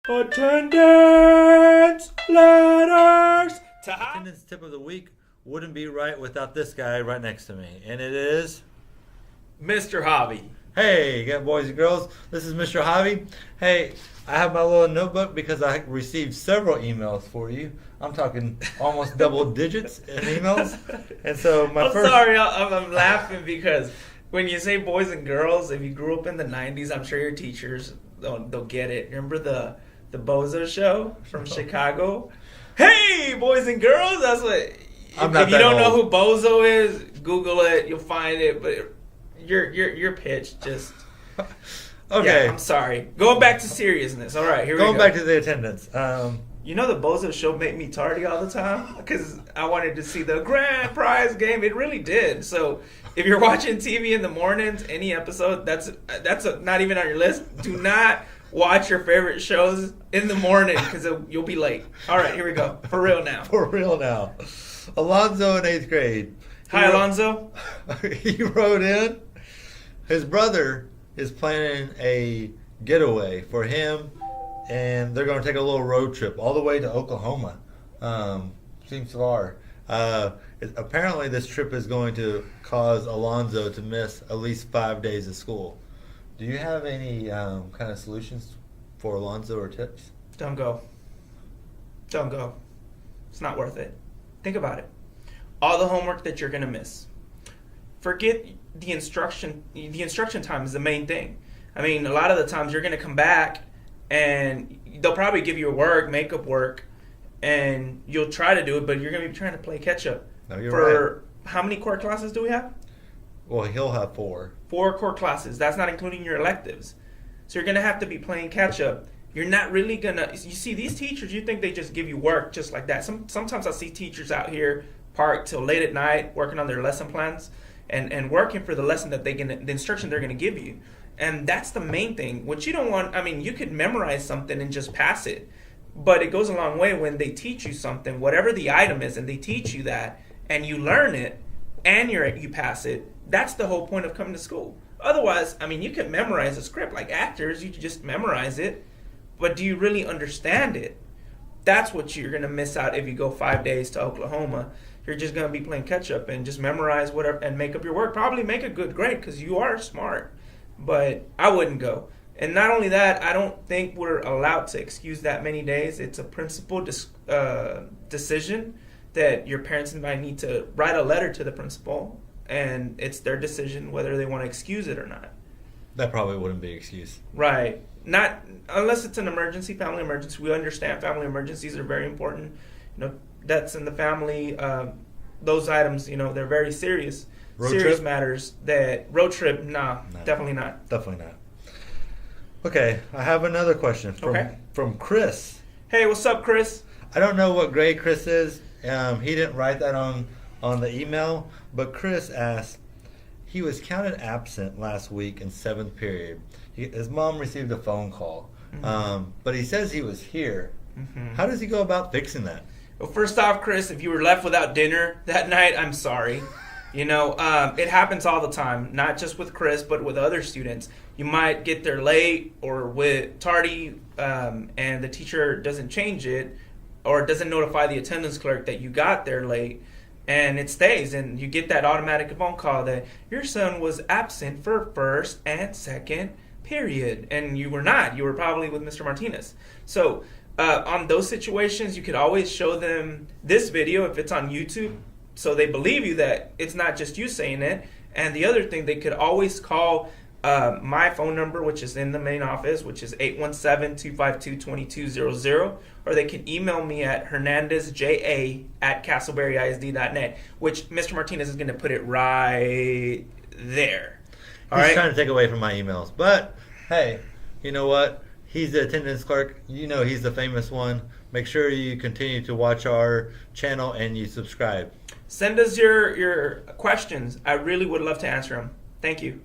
Attendance letters. Attendance tip of the week wouldn't be right without this guy right next to me, and it is Mr. Hobby. Hey, you got boys and girls. This is Mr. Hobby. Hey, I have my little notebook because I received several emails for you. I'm talking almost double digits in emails, and so I'm sorry, I'm laughing because when you say boys and girls, if you grew up in the '90s, I'm sure your teachers they'll get it. Remember the Bozo show from Chicago? Hey, boys and girls. That's what. If you don't know who Bozo is, Google it. You'll find it. But your pitch just. Okay. Yeah, I'm sorry. Going back to seriousness. All right, here we go. Going back to the attendance. You know the Bozo show made me tardy all the time because I wanted to see the grand prize game. It really did. So if you're watching TV in the mornings, any episode that's not even on your list. Do not watch your favorite shows in the morning because you'll be late. All right, here we go. For real now. For real now. Alonzo in 8th grade. Hi, Alonzo. He wrote in. His brother is planning a getaway for him, and they're going to take a little road trip all the way to Oklahoma. Seems far. Apparently, this trip is going to cause Alonzo to miss at least 5 days of school. Do you have any kind of solutions for Alonzo or tips? Don't go. Don't go. It's not worth it. Think about it. All the homework that you're going to miss. Forget the instruction. The instruction time is the main thing. I mean, a lot of the times you're going to come back and they'll probably give you makeup work, and you'll try to do it, but you're going to be trying to play catch up. No, you're right. How many core classes do we have? Well, he'll have 4. 4 core classes. That's not including your electives. So you're going to have to be playing catch up. You're not really going to... You see, these teachers, you think they just give you work just like that. Sometimes I see teachers out here parked till late at night working on their lesson plans and working for the lesson that the instruction they're going to give you. And that's the main thing. What you don't want... I mean, you could memorize something and just pass it. But it goes a long way when they teach you something, whatever the item is, and they teach you that, and you learn it, and you pass it. That's the whole point of coming to school. Otherwise, I mean, you can memorize a script like actors. You can just memorize it. But do you really understand it? That's what you're going to miss out if you go 5 days to Oklahoma. You're just going to be playing catch up and just memorize whatever and make up your work. Probably make a good grade because you are smart. But I wouldn't go. And not only that, I don't think we're allowed to excuse that many days. It's a principal decision that your parents might need to write a letter to the principal, and it's their decision whether they want to excuse it or not. That probably wouldn't be an excuse. Right. Not unless it's an emergency, family emergency. We understand family emergencies are very important. You know, deaths in the family, those items, you know, they're very serious. Serious matters. That road trip, no, definitely not. Definitely not. Okay, I have another question from Chris. Hey, what's up, Chris? I don't know what grade Chris is. He didn't write that on the email, but Chris asked, he was counted absent last week in 7th period. His mom received a phone call, but he says he was here. Mm-hmm. How does he go about fixing that? Well, first off, Chris, if you were left without dinner that night, I'm sorry. You know, it happens all the time, not just with Chris, but with other students. You might get there late or with tardy, and the teacher doesn't change it or doesn't notify the attendance clerk that you got there late, and it stays, and you get that automatic phone call that your son was absent for 1st and 2nd period, and you were not. You were probably with Mr. Martinez. So on those situations, you could always show them this video if it's on YouTube, so they believe you that it's not just you saying it. And the other thing, they could always call my phone number, which is in the main office, which is 817-252-2200, or they can email me at hernandezja@castleberryisd.net, which Mr. Martinez is going to put it right there. He's trying to take away from my emails. But, hey, you know what? He's the attendance clerk. You know he's the famous one. Make sure you continue to watch our channel and you subscribe. Send us your questions. I really would love to answer them. Thank you.